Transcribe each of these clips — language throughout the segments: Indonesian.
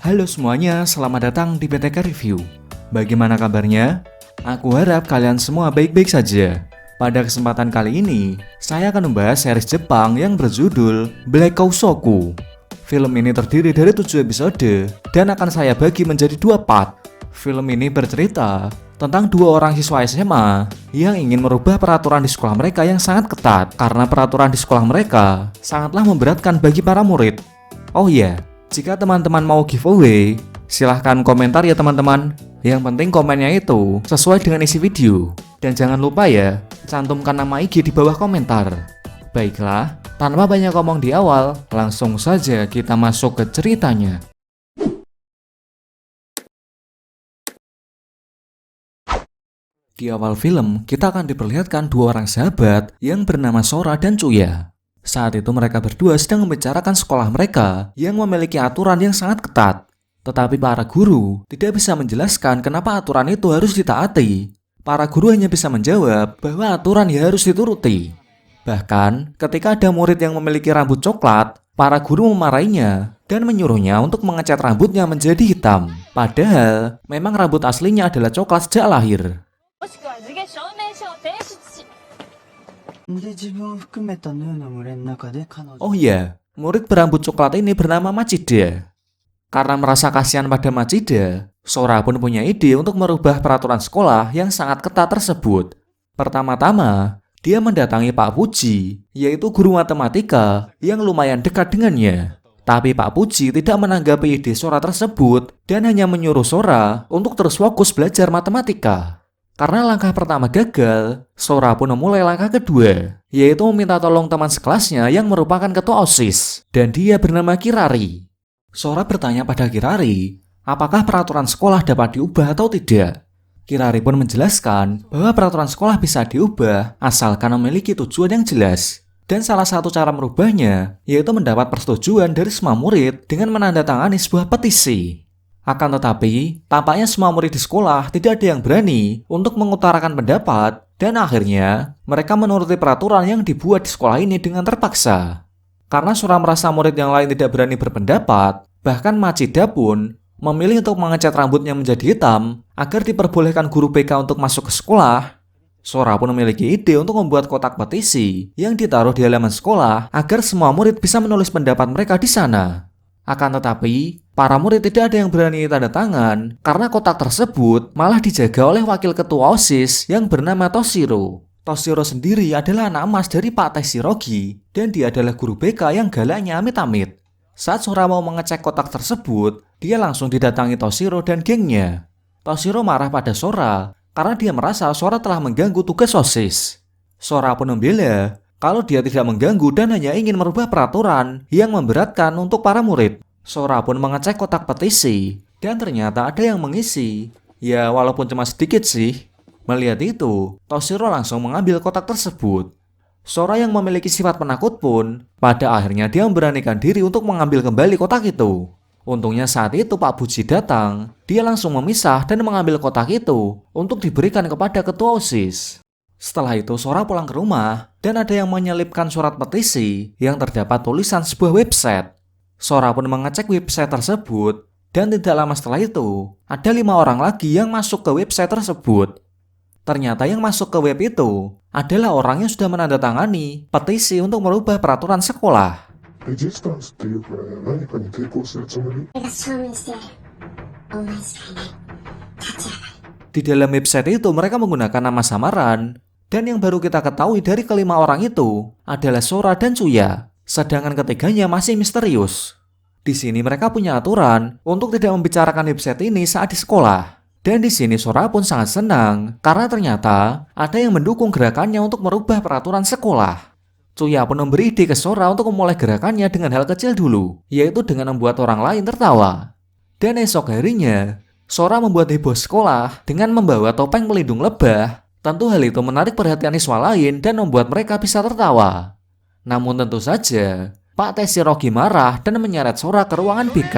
Halo semuanya, selamat datang di PTK Review. Bagaimana kabarnya? Aku harap kalian semua baik-baik saja. Pada kesempatan kali ini, saya akan membahas series Jepang yang berjudul Black Kousoku. Film ini terdiri dari 7 episode dan akan saya bagi menjadi 2 part. Film ini bercerita tentang 2 orang siswa SMA yang ingin merubah peraturan di sekolah mereka yang sangat ketat karena peraturan di sekolah mereka sangatlah memberatkan bagi para murid. Oh iya, jika teman-teman mau giveaway, silahkan komentar ya teman-teman. Yang penting komennya itu sesuai dengan isi video. Dan jangan lupa ya, cantumkan nama IG di bawah komentar. Baiklah, tanpa banyak ngomong di awal, langsung saja kita masuk ke ceritanya. Di awal film, kita akan diperlihatkan 2 orang sahabat yang bernama Sora dan Chuya. Saat itu mereka berdua sedang membicarakan sekolah mereka yang memiliki aturan yang sangat ketat. Tetapi para guru tidak bisa menjelaskan kenapa aturan itu harus ditaati. Para guru hanya bisa menjawab bahwa aturan ya harus dituruti. Bahkan, ketika ada murid yang memiliki rambut coklat, para guru memarahinya dan menyuruhnya untuk mengecat rambutnya menjadi hitam. Padahal, memang rambut aslinya adalah coklat sejak lahir. Oh iya, murid berambut coklat ini bernama Machida. Karena merasa kasihan pada Machida, Sora pun punya ide untuk merubah peraturan sekolah yang sangat ketat tersebut. Pertama-tama, dia mendatangi Pak Puji, yaitu guru matematika yang lumayan dekat dengannya. Tapi Pak Puji tidak menanggapi ide Sora tersebut dan hanya menyuruh Sora untuk terus fokus belajar matematika. Karena langkah pertama gagal, Sora pun memulai langkah kedua, yaitu meminta tolong teman sekelasnya yang merupakan ketua OSIS, dan dia bernama Kirari. Sora bertanya pada Kirari, apakah peraturan sekolah dapat diubah atau tidak? Kirari pun menjelaskan bahwa peraturan sekolah bisa diubah asalkan memiliki tujuan yang jelas. Dan salah satu cara merubahnya, yaitu mendapat persetujuan dari semua murid dengan menandatangani sebuah petisi. Akan tetapi, tampaknya semua murid di sekolah tidak ada yang berani untuk mengutarakan pendapat dan akhirnya mereka menuruti peraturan yang dibuat di sekolah ini dengan terpaksa. Karena Sora merasa murid yang lain tidak berani berpendapat, bahkan Machida pun memilih untuk mengecat rambutnya menjadi hitam agar diperbolehkan guru BK untuk masuk ke sekolah. Sora pun memiliki ide untuk membuat kotak petisi yang ditaruh di halaman sekolah agar semua murid bisa menulis pendapat mereka di sana. Akan tetapi, para murid tidak ada yang berani tanda tangan karena kotak tersebut malah dijaga oleh wakil ketua OSIS yang bernama Toshiro. Toshiro sendiri adalah anak emas dari Pak Teshirogi dan dia adalah guru BK yang galaknya amit-amit. Saat Sora mau mengecek kotak tersebut, dia langsung didatangi Toshiro dan gengnya. Toshiro marah pada Sora karena dia merasa Sora telah mengganggu tugas OSIS. Sora pun membela kalau dia tidak mengganggu dan hanya ingin merubah peraturan yang memberatkan untuk para murid. Sora pun mengecek kotak petisi dan ternyata ada yang mengisi. Ya walaupun cuma sedikit sih. Melihat itu, Toshiro langsung mengambil kotak tersebut. Sora yang memiliki sifat penakut pun, pada akhirnya dia memberanikan diri untuk mengambil kembali kotak itu. Untungnya saat itu Pak Puji datang, dia langsung memisah dan mengambil kotak itu untuk diberikan kepada ketua OSIS. Setelah itu Sora pulang ke rumah dan ada yang menyelipkan surat petisi yang terdapat tulisan sebuah website. Sora pun mengecek website tersebut dan tidak lama setelah itu ada 5 orang lagi yang masuk ke website tersebut. Ternyata yang masuk ke web itu adalah orang yang sudah menandatangani petisi untuk merubah peraturan sekolah. Di dalam website itu mereka menggunakan nama samaran. Dan yang baru kita ketahui dari kelima orang itu adalah Sora dan Chuya, sedangkan ketiganya masih misterius. Di sini mereka punya aturan untuk tidak membicarakan website ini saat di sekolah. Dan di sini Sora pun sangat senang karena ternyata ada yang mendukung gerakannya untuk merubah peraturan sekolah. Chuya pun memberi ide ke Sora untuk memulai gerakannya dengan hal kecil dulu, yaitu dengan membuat orang lain tertawa. Dan esok harinya, Sora membuat heboh sekolah dengan membawa topeng pelindung lebah. Tentu hal itu menarik perhatian siswa lain dan membuat mereka bisa tertawa. Namun tentu saja, Pak Teshirogi marah dan menyeret Sora ke ruangan BK.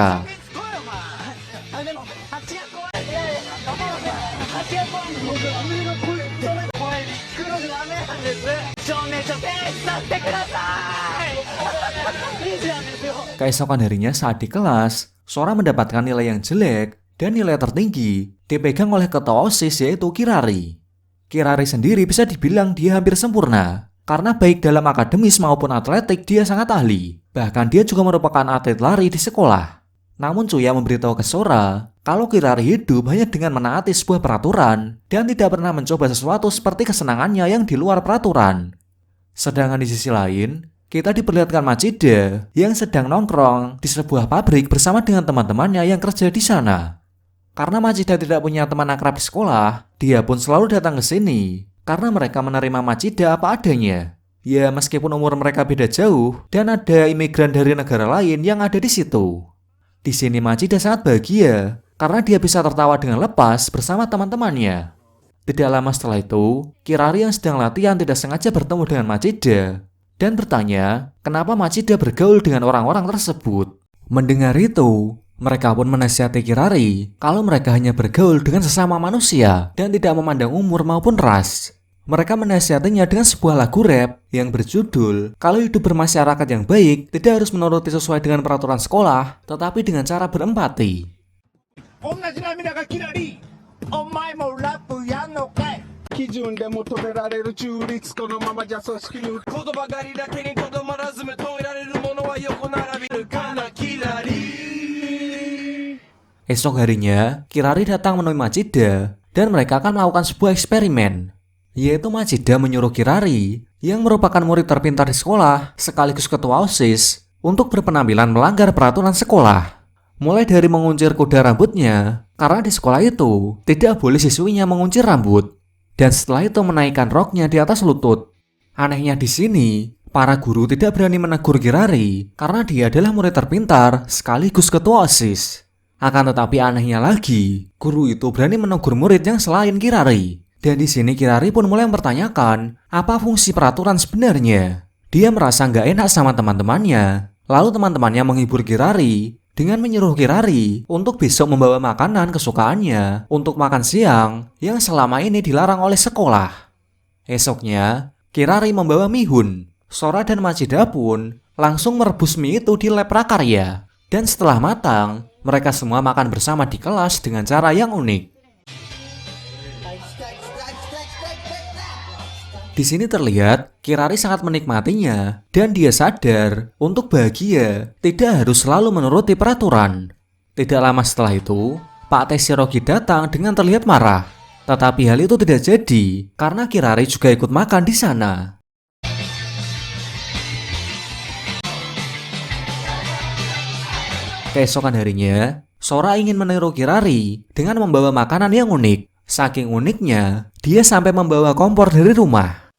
Keesokan harinya saat di kelas, Sora mendapatkan nilai yang jelek dan nilai tertinggi dipegang oleh ketua OSIS yaitu Kirari. Kirari sendiri bisa dibilang dia hampir sempurna, karena baik dalam akademis maupun atletik dia sangat ahli. Bahkan dia juga merupakan atlet lari di sekolah. Namun Chuya memberitahu ke Sora kalau Kirari hidup hanya dengan menaati sebuah peraturan dan tidak pernah mencoba sesuatu seperti kesenangannya yang di luar peraturan. Sedangkan di sisi lain, kita diperlihatkan Machida yang sedang nongkrong di sebuah pabrik bersama dengan teman-temannya yang kerja di sana. Karena Machida tidak punya teman akrab di sekolah, dia pun selalu datang ke sini karena mereka menerima Machida apa adanya. Ya meskipun umur mereka beda jauh dan ada imigran dari negara lain yang ada di situ. Di sini Machida sangat bahagia karena dia bisa tertawa dengan lepas bersama teman-temannya. Tidak lama setelah itu, Kirari yang sedang latihan tidak sengaja bertemu dengan Machida dan bertanya kenapa Machida bergaul dengan orang-orang tersebut. Mendengar itu, mereka pun menasihati Kirari kalau mereka hanya bergaul dengan sesama manusia dan tidak memandang umur maupun ras. Mereka menasihatinya dengan sebuah lagu rap yang berjudul kalau hidup bermasyarakat yang baik tidak harus menuruti sesuai dengan peraturan sekolah, tetapi dengan cara berempati. Esok harinya, Kirari datang menemui Machida dan mereka akan melakukan sebuah eksperimen, yaitu Machida menyuruh Kirari yang merupakan murid terpintar di sekolah sekaligus ketua OSIS untuk berpenampilan melanggar peraturan sekolah. Mulai dari menguncir kuda rambutnya, karena di sekolah itu tidak boleh siswinya menguncir rambut, dan setelah itu menaikkan roknya di atas lutut. Anehnya di sini, para guru tidak berani menegur Kirari karena dia adalah murid terpintar sekaligus ketua OSIS. Akan tetapi anehnya lagi, guru itu berani menegur murid yang selain Kirari. Dan di sini Kirari pun mulai mempertanyakan apa fungsi peraturan sebenarnya. Dia merasa nggak enak sama teman-temannya. Lalu teman-temannya menghibur Kirari dengan menyuruh Kirari untuk besok membawa makanan kesukaannya untuk makan siang yang selama ini dilarang oleh sekolah. Esoknya, Kirari membawa mihun. Sora dan Machida pun langsung merebus mie itu di lab prakarya. Dan setelah matang, mereka semua makan bersama di kelas dengan cara yang unik. Di sini terlihat Kirari sangat menikmatinya dan dia sadar untuk bahagia tidak harus selalu menuruti peraturan. Tidak lama setelah itu, Pak Teshirogi datang dengan terlihat marah. Tetapi hal itu tidak jadi karena Kirari juga ikut makan di sana. Keesokan harinya, Sora ingin meniru Kirari dengan membawa makanan yang unik. Saking uniknya, dia sampai membawa kompor dari rumah.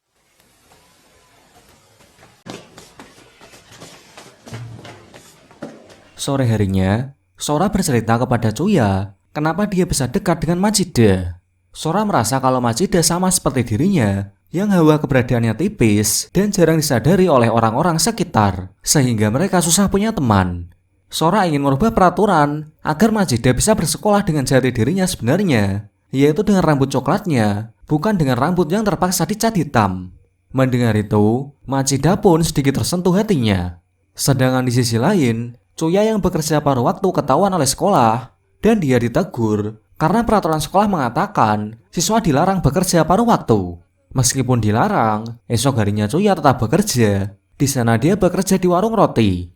Sore harinya, Sora bercerita kepada Chuya kenapa dia bisa dekat dengan Machida. Sora merasa kalau Machida sama seperti dirinya, yang hawa keberadaannya tipis dan jarang disadari oleh orang-orang sekitar, sehingga mereka susah punya teman. Sora ingin merubah peraturan agar Machida bisa bersekolah dengan jati dirinya sebenarnya, yaitu dengan rambut coklatnya, bukan dengan rambut yang terpaksa dicat hitam. Mendengar itu, Machida pun sedikit tersentuh hatinya. Sedangkan di sisi lain, Chuya yang bekerja paruh waktu ketahuan oleh sekolah, dan dia ditegur karena peraturan sekolah mengatakan siswa dilarang bekerja paruh waktu. Meskipun dilarang, esok harinya Chuya tetap bekerja. Di sana dia bekerja di warung roti.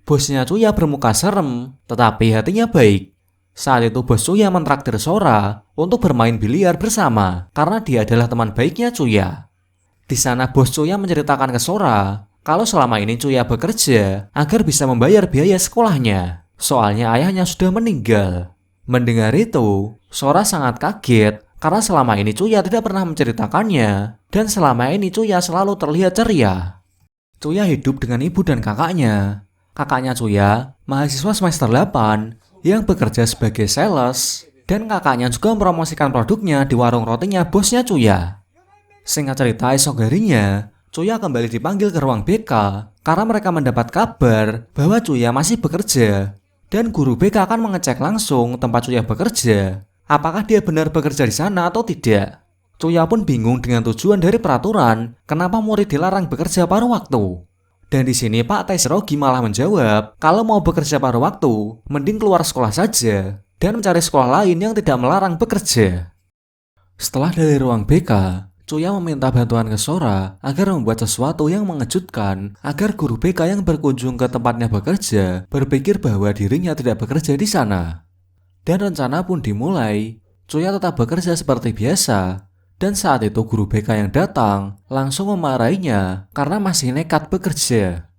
Bosnya Chuya bermuka serem, tetapi hatinya baik. Saat itu bos Chuya mentraktir Sora untuk bermain biliar bersama karena dia adalah teman baiknya Chuya. Di sana bos Chuya menceritakan ke Sora kalau selama ini Chuya bekerja agar bisa membayar biaya sekolahnya. Soalnya ayahnya sudah meninggal. Mendengar itu, Sora sangat kaget karena selama ini Chuya tidak pernah menceritakannya dan selama ini Chuya selalu terlihat ceria. Chuya hidup dengan ibu dan kakaknya. Kakaknya Chuya, mahasiswa semester 8 yang bekerja sebagai sales, dan kakaknya juga mempromosikan produknya di warung rotinya bosnya Chuya. Singkat cerita, esok harinya, Chuya kembali dipanggil ke ruang BK karena mereka mendapat kabar bahwa Chuya masih bekerja, dan guru BK akan mengecek langsung tempat Chuya bekerja, apakah dia benar bekerja di sana atau tidak. Chuya pun bingung dengan tujuan dari peraturan kenapa murid dilarang bekerja paruh waktu. Dan di sini Pak Taishirogi malah menjawab kalau mau bekerja paruh waktu, mending keluar sekolah saja dan mencari sekolah lain yang tidak melarang bekerja. Setelah dari ruang BK, Chuya meminta bantuan ke Sora agar membuat sesuatu yang mengejutkan agar guru BK yang berkunjung ke tempatnya bekerja berpikir bahwa dirinya tidak bekerja di sana. Dan rencana pun dimulai. Chuya tetap bekerja seperti biasa. Dan saat itu guru BK yang datang langsung memarahinya karena masih nekat bekerja.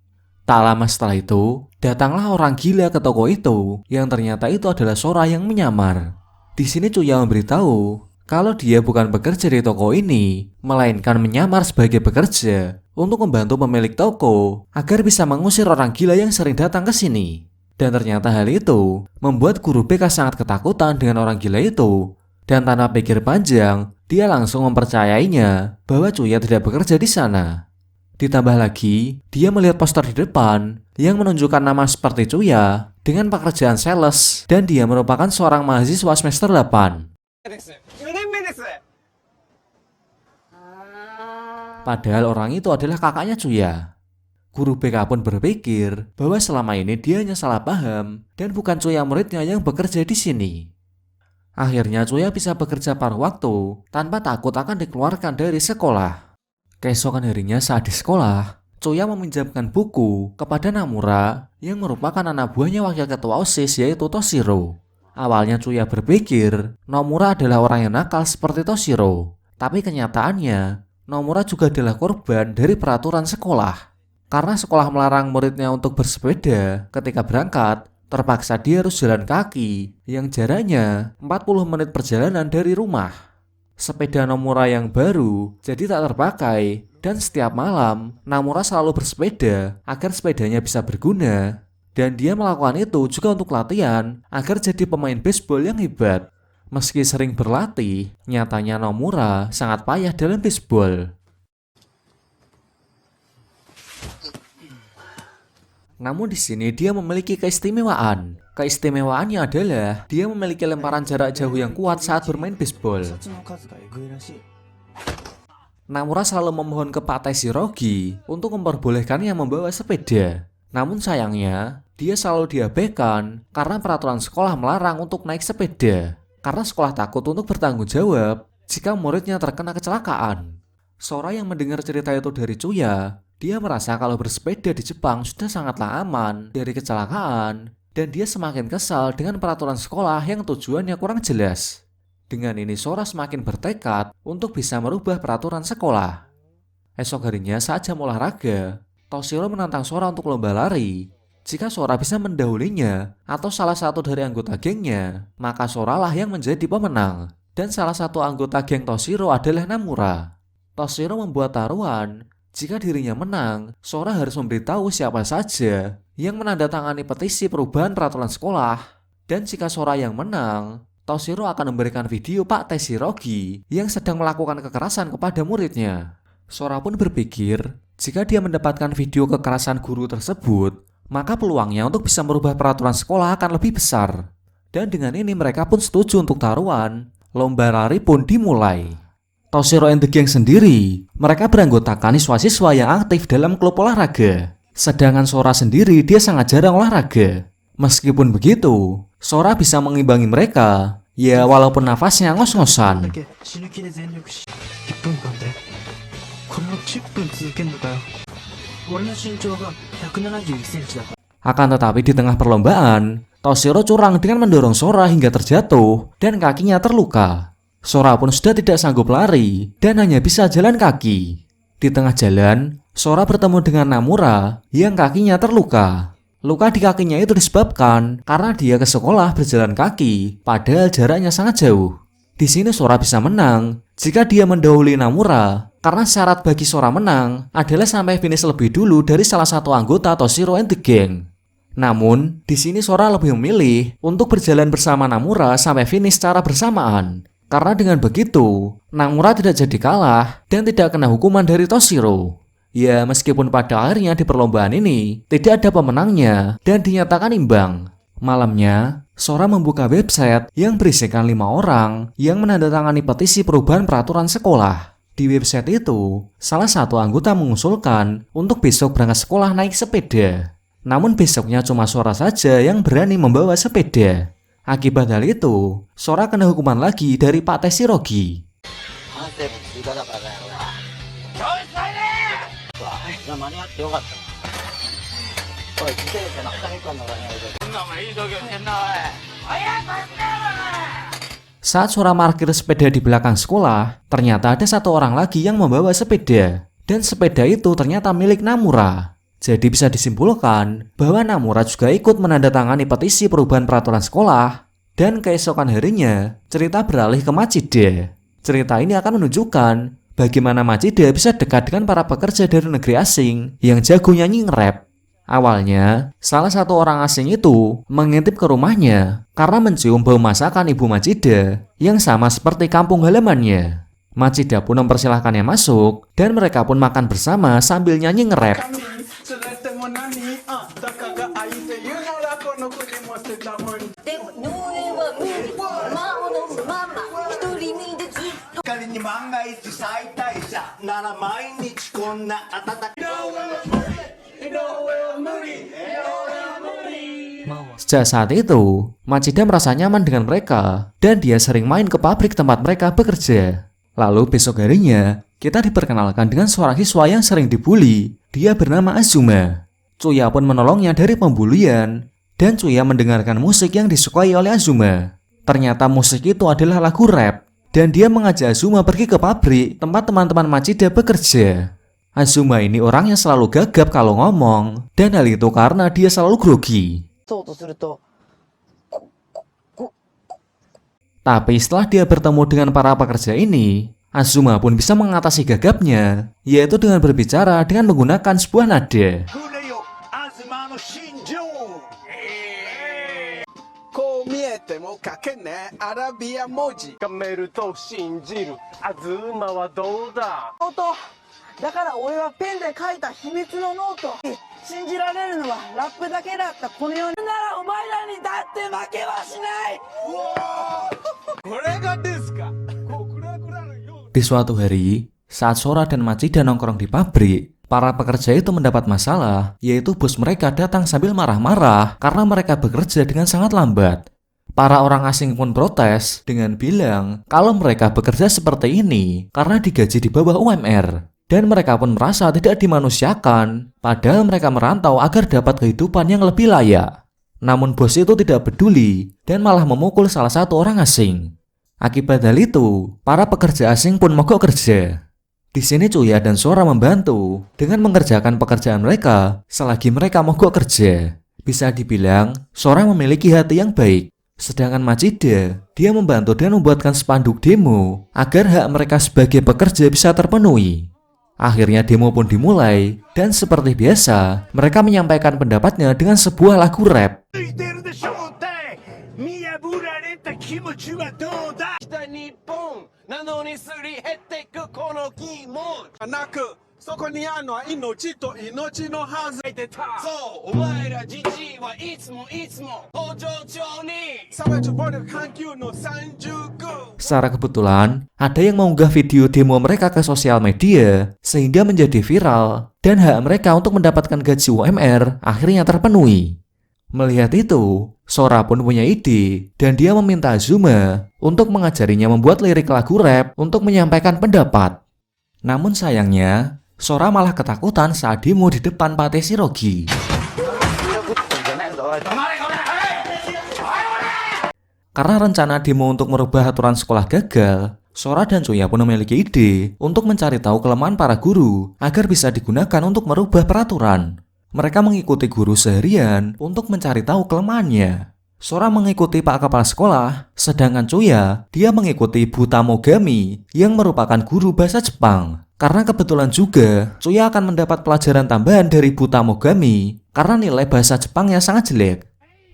Tak lama setelah itu, datanglah orang gila ke toko itu yang ternyata itu adalah Sora yang menyamar. Di sini Chuya memberitahu kalau dia bukan bekerja di toko ini, melainkan menyamar sebagai pekerja untuk membantu pemilik toko agar bisa mengusir orang gila yang sering datang ke sini. Dan ternyata hal itu membuat guru BK sangat ketakutan dengan orang gila itu. Dan tanpa pikir panjang, dia langsung mempercayainya bahwa Chuya tidak bekerja di sana. Ditambah lagi, dia melihat poster di depan yang menunjukkan nama seperti Chuya dengan pekerjaan sales dan dia merupakan seorang mahasiswa semester 8. Padahal orang itu adalah kakaknya Chuya. Guru BK pun berpikir bahwa selama ini dia hanya salah paham dan bukan Chuya muridnya yang bekerja di sini. Akhirnya Chuya bisa bekerja paruh waktu tanpa takut akan dikeluarkan dari sekolah. Keesokan harinya saat di sekolah, Chuya meminjamkan buku kepada Namura yang merupakan anak buahnya wakil ketua OSIS yaitu Toshiro. Awalnya Chuya berpikir Nomura adalah orang yang nakal seperti Toshiro. Tapi kenyataannya, Nomura juga adalah korban dari peraturan sekolah. Karena sekolah melarang muridnya untuk bersepeda ketika berangkat, terpaksa dia harus jalan kaki yang jaraknya 40 menit perjalanan dari rumah. Sepeda Nomura yang baru jadi tak terpakai dan setiap malam Nomura selalu bersepeda agar sepedanya bisa berguna. Dan dia melakukan itu juga untuk latihan agar jadi pemain baseball yang hebat. Meski sering berlatih, nyatanya Nomura sangat payah dalam baseball. Namun di sini dia memiliki keistimewaan. Keistimewaannya adalah dia memiliki lemparan jarak jauh yang kuat saat bermain baseball. Nomura selalu memohon ke Pak Taishirogi untuk memperbolehkannya membawa sepeda. Namun sayangnya, dia selalu diabaikan karena peraturan sekolah melarang untuk naik sepeda. Karena sekolah takut untuk bertanggung jawab jika muridnya terkena kecelakaan. Sora yang mendengar cerita itu dari Chuya, dia merasa kalau bersepeda di Jepang sudah sangatlah aman dari kecelakaan. Dan dia semakin kesal dengan peraturan sekolah yang tujuannya kurang jelas. Dengan ini Sora semakin bertekad untuk bisa merubah peraturan sekolah. Esok harinya saat jam olahraga, Toshiro menantang Sora untuk lomba lari. Jika Sora bisa mendahulinya atau salah satu dari anggota gengnya, maka Sora lah yang menjadi pemenang. Dan salah satu anggota geng Toshiro adalah Namura. Toshiro membuat taruhan, jika dirinya menang, Sora harus memberitahu siapa saja yang menandatangani petisi perubahan peraturan sekolah. Dan jika Sora yang menang, Toshiro akan memberikan video Pak Taishirogi yang sedang melakukan kekerasan kepada muridnya. Sora pun berpikir, jika dia mendapatkan video kekerasan guru tersebut, maka peluangnya untuk bisa merubah peraturan sekolah akan lebih besar. Dan dengan ini mereka pun setuju untuk taruhan. Lomba lari pun dimulai. Toshiro and the Gang sendiri, mereka beranggotakan siswa-siswa yang aktif dalam klub olahraga. Sedangkan Sora sendiri dia sangat jarang olahraga. Meskipun begitu, Sora bisa mengimbangi mereka, ya walaupun nafasnya ngos-ngosan. Akan tetapi di tengah perlombaan, Toshiro curang dengan mendorong Sora hingga terjatuh dan kakinya terluka. Sora pun sudah tidak sanggup lari dan hanya bisa jalan kaki. Di tengah jalan, Sora bertemu dengan Namura yang kakinya terluka. Luka di kakinya itu disebabkan karena dia ke sekolah berjalan kaki, padahal jaraknya sangat jauh. Di sini Sora bisa menang jika dia mendahului Namura, karena syarat bagi Sora menang adalah sampai finish lebih dulu dari salah satu anggota Toshiro and the Gang. Namun, di sini Sora lebih memilih untuk berjalan bersama Namura sampai finish secara bersamaan. Karena dengan begitu, Namura tidak jadi kalah dan tidak kena hukuman dari Toshiro. Ya, meskipun pada akhirnya di perlombaan ini tidak ada pemenangnya dan dinyatakan imbang. Malamnya, Sora membuka website yang berisikan 5 orang yang menandatangani petisi perubahan peraturan sekolah. Di website itu, salah satu anggota mengusulkan untuk besok berangkat sekolah naik sepeda. Namun besoknya cuma Sora saja yang berani membawa sepeda. Akibat hal itu, Sora kena hukuman lagi dari Pak Tessirogi. Saat Sora parkir sepeda di belakang sekolah, ternyata ada satu orang lagi yang membawa sepeda. Dan sepeda itu ternyata milik Namura. Jadi bisa disimpulkan bahwa Namura juga ikut menandatangani petisi perubahan peraturan sekolah. Dan keesokan harinya, cerita beralih ke Machida. Cerita ini akan menunjukkan bagaimana Machida bisa dekat dengan para pekerja dari negeri asing yang jago nyanyi nge-rap. Awalnya, salah satu orang asing itu mengintip ke rumahnya karena mencium bau masakan ibu Machida yang sama seperti kampung halamannya. Machida pun mempersilahkannya masuk dan mereka pun makan bersama sambil nyanyi nge-rap. Sejak saat itu, Machida merasa nyaman dengan mereka dan dia sering main ke pabrik tempat mereka bekerja. Lalu besok harinya, kita diperkenalkan dengan seorang siswa yang sering dibully. Dia bernama Azuma. Tsuya pun menolongnya dari pembulian dan Tsuya mendengarkan musik yang disukai oleh Azuma. Ternyata musik itu adalah lagu rap dan dia mengajak Azuma pergi ke pabrik tempat teman-teman Machida bekerja. Azuma ini orang yang selalu gagap kalau ngomong dan hal itu karena dia selalu grogi. Tapi setelah dia bertemu dengan para pekerja ini, Azuma pun bisa mengatasi gagapnya, yaitu dengan berbicara dengan menggunakan sebuah nada. Di suatu hari, saat Sora dan Machida nongkrong di pabrik, para pekerja itu mendapat masalah, yaitu bos mereka datang sambil marah-marah karena mereka bekerja dengan sangat lambat. Para orang asing pun protes dengan bilang kalau mereka bekerja seperti ini karena digaji di bawah UMR. Dan mereka pun merasa tidak dimanusiakan, padahal mereka merantau agar dapat kehidupan yang lebih layak. Namun bos itu tidak peduli dan malah memukul salah satu orang asing. Akibat hal itu, para pekerja asing pun mogok kerja. Di sini Tsuya dan Sora membantu dengan mengerjakan pekerjaan mereka selagi mereka mogok kerja. Bisa dibilang, Sora memiliki hati yang baik. Sedangkan Machida, dia membantu dan membuatkan spanduk demo agar hak mereka sebagai pekerja bisa terpenuhi. Akhirnya demo pun dimulai, dan seperti biasa, mereka menyampaikan pendapatnya dengan sebuah lagu rap. Secara kebetulan, ada yang mengunggah video demo mereka ke sosial media sehingga menjadi viral dan hak mereka untuk mendapatkan gaji UMR akhirnya terpenuhi. Melihat itu, Sora pun punya ide dan dia meminta Azuma untuk mengajarinya membuat lirik lagu rap untuk menyampaikan pendapat. Namun sayangnya, Sora malah ketakutan saat demo di depan Pak Tessirogi. Karena rencana demo untuk merubah aturan sekolah gagal, Sora dan Tsuya pun memiliki ide untuk mencari tahu kelemahan para guru agar bisa digunakan untuk merubah peraturan. Mereka mengikuti guru seharian untuk mencari tahu kelemahannya. Sora mengikuti Pak Kepala Sekolah, sedangkan Tsuya, dia mengikuti Bu Tamogami yang merupakan guru bahasa Jepang. Karena kebetulan juga, Tsuya akan mendapat pelajaran tambahan dari Bu Tamogami karena nilai bahasa Jepangnya sangat jelek.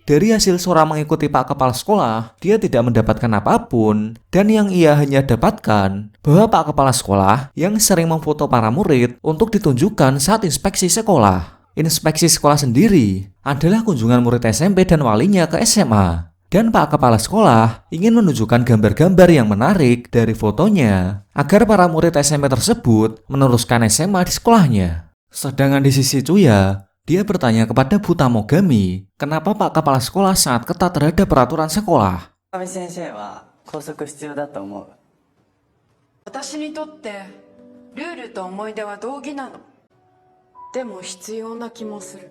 Dari hasil Sora mengikuti Pak Kepala Sekolah, dia tidak mendapatkan apapun, dan yang ia hanya dapatkan bahwa Pak Kepala Sekolah yang sering memfoto para murid untuk ditunjukkan saat inspeksi sekolah. Inspeksi sekolah sendiri adalah kunjungan murid SMP dan walinya ke SMA. Dan Pak Kepala Sekolah ingin menunjukkan gambar-gambar yang menarik dari fotonya agar para murid SMP tersebut meneruskan SMA di sekolahnya. Sedangkan di sisi Chuya, dia bertanya kepada Butamogami, kenapa Pak Kepala Sekolah sangat ketat terhadap peraturan sekolah. 上先生は校則必要だと思う。私にとってルールと思い出は同義なの。でも必要な気もする。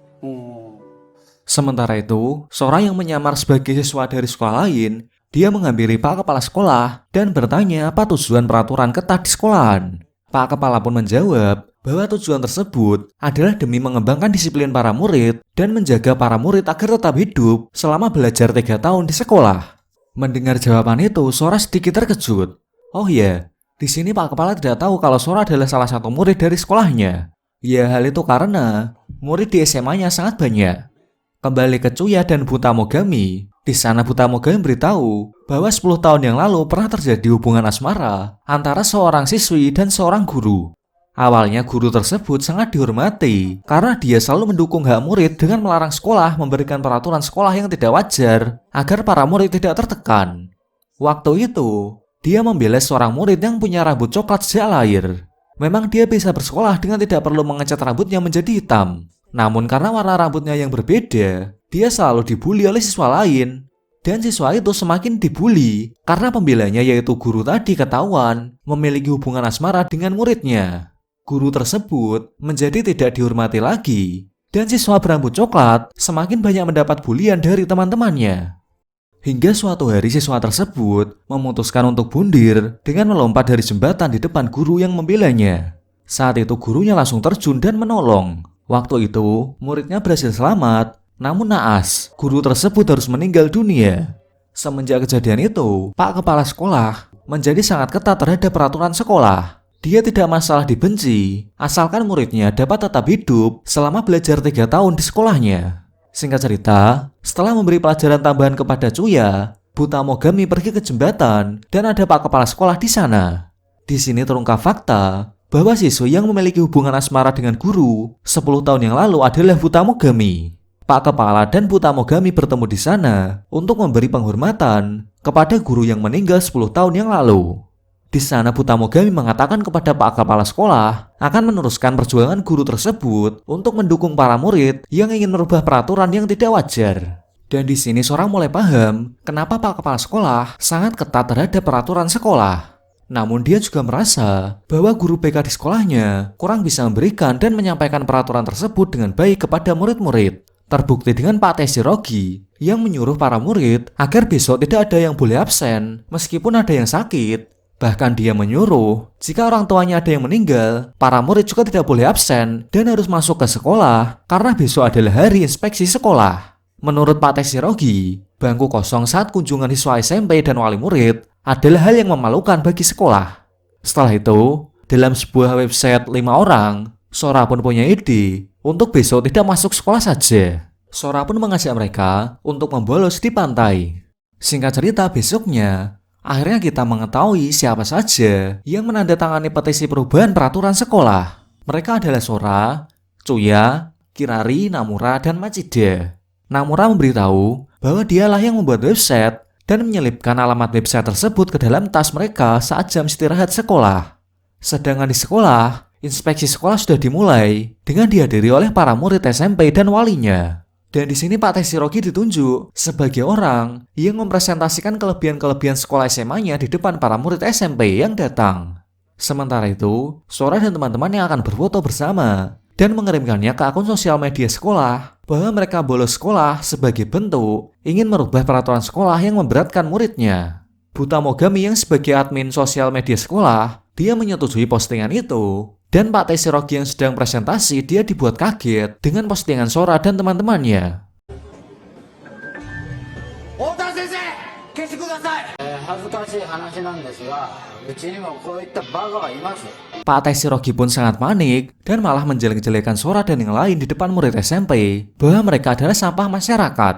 Sementara itu, Sora yang menyamar sebagai siswa dari sekolah lain, dia menghampiri Pak Kepala Sekolah dan bertanya apa tujuan peraturan ketat di sekolahan. Pak Kepala pun menjawab bahwa tujuan tersebut adalah demi mengembangkan disiplin para murid dan menjaga para murid agar tetap hidup selama belajar 3 tahun di sekolah. Mendengar jawaban itu, Sora sedikit terkejut. Oh iya, di sini Pak Kepala tidak tahu kalau Sora adalah salah satu murid dari sekolahnya. Ya, hal itu karena murid di SMA-nya sangat banyak. Kembali ke Chuya dan Butamogami. Di sana Butamogami beritahu bahwa 10 tahun yang lalu pernah terjadi hubungan asmara antara seorang siswi dan seorang guru. Awalnya guru tersebut sangat dihormati karena dia selalu mendukung hak murid dengan melarang sekolah memberikan peraturan sekolah yang tidak wajar agar para murid tidak tertekan. Waktu itu, dia membela seorang murid yang punya rambut coklat sejak lahir. Memang dia bisa bersekolah dengan tidak perlu mengecat rambutnya menjadi hitam. Namun karena warna rambutnya yang berbeda, dia selalu dibully oleh siswa lain. Dan siswa itu semakin dibully karena pembelanya yaitu guru tadi ketahuan memiliki hubungan asmara dengan muridnya. Guru tersebut menjadi tidak dihormati lagi. Dan siswa berambut coklat semakin banyak mendapat bulian dari teman-temannya. Hingga suatu hari siswa tersebut memutuskan untuk bundir dengan melompat dari jembatan di depan guru yang membelanya. Saat itu gurunya langsung terjun dan menolong. Waktu itu, muridnya berhasil selamat, namun naas, guru tersebut harus meninggal dunia. Semenjak kejadian itu, Pak Kepala Sekolah menjadi sangat ketat terhadap peraturan sekolah. Dia tidak masalah dibenci, asalkan muridnya dapat tetap hidup selama belajar 3 tahun di sekolahnya. Singkat cerita, setelah memberi pelajaran tambahan kepada Chuya, Butamogami pergi ke jembatan dan ada Pak Kepala Sekolah di sana. Di sini terungkap fakta bahwa siswi yang memiliki hubungan asmara dengan guru 10 tahun yang lalu adalah Butamogami. Pak Kepala dan Butamogami bertemu di sana untuk memberi penghormatan kepada guru yang meninggal 10 tahun yang lalu. Di sana Butamogami mengatakan kepada Pak Kepala Sekolah akan meneruskan perjuangan guru tersebut untuk mendukung para murid yang ingin merubah peraturan yang tidak wajar. Dan di sini Sora mulai paham kenapa Pak Kepala Sekolah sangat ketat terhadap peraturan sekolah. Namun dia juga merasa bahwa guru BK di sekolahnya kurang bisa memberikan dan menyampaikan peraturan tersebut dengan baik kepada murid-murid. Terbukti dengan Pak Teshirogi yang menyuruh para murid agar besok tidak ada yang boleh absen meskipun ada yang sakit. Bahkan dia menyuruh jika orang tuanya ada yang meninggal, para murid juga tidak boleh absen dan harus masuk ke sekolah karena besok adalah hari inspeksi sekolah. Menurut Pak Teshirogi, bangku kosong saat kunjungan siswa SMP dan wali murid adalah hal yang memalukan bagi sekolah. Setelah itu, dalam sebuah website 5 orang, Sora pun punya ide untuk besok tidak masuk sekolah saja. Sora pun mengajak mereka untuk membolos di pantai. Singkat cerita, besoknya akhirnya kita mengetahui siapa saja yang menandatangani petisi perubahan peraturan sekolah. Mereka adalah Sora, Chuya, Kirari, Namura, dan Machida. Namura memberitahu bahwa dialah yang membuat website dan menyelipkan alamat website tersebut ke dalam tas mereka saat jam istirahat sekolah. Sedangkan di sekolah, inspeksi sekolah sudah dimulai dengan dihadiri oleh para murid SMP dan walinya. Dan di sini Pak Teshirogi ditunjuk sebagai orang yang mempresentasikan kelebihan-kelebihan sekolah SMA-nya di depan para murid SMP yang datang. Sementara itu, Sora dan teman-temannya akan berfoto bersama dan mengirimkannya ke akun sosial media sekolah bahwa mereka bolos sekolah sebagai bentuk ingin merubah peraturan sekolah yang memberatkan muridnya. Butamogami yang sebagai admin sosial media sekolah, dia menyetujui postingan itu. Dan Pak Teshirogi yang sedang presentasi, dia dibuat kaget dengan postingan Sora dan teman-temannya. Pak Teshirogi pun sangat panik dan malah menjelek-jelekan Sora dan yang lain di depan murid SMP bahwa mereka adalah sampah masyarakat.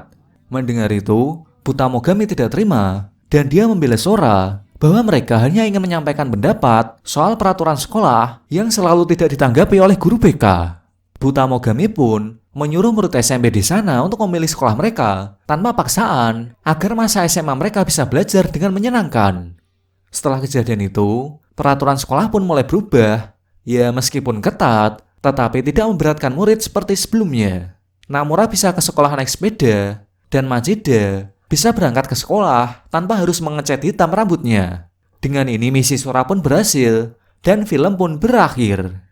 Mendengar itu, Butamogami tidak terima dan dia membela Sora bahwa mereka hanya ingin menyampaikan pendapat soal peraturan sekolah yang selalu tidak ditanggapi oleh guru BK. Butamogami pun menyuruh murid SMP di sana untuk memilih sekolah mereka tanpa paksaan agar masa SMA mereka bisa belajar dengan menyenangkan. Setelah kejadian itu, peraturan sekolah pun mulai berubah. Ya meskipun ketat, tetapi tidak memberatkan murid seperti sebelumnya. Namura bisa ke sekolah naik sepeda, dan Machida bisa berangkat ke sekolah tanpa harus mengecat hitam rambutnya. Dengan ini misi Sora pun berhasil, dan film pun berakhir.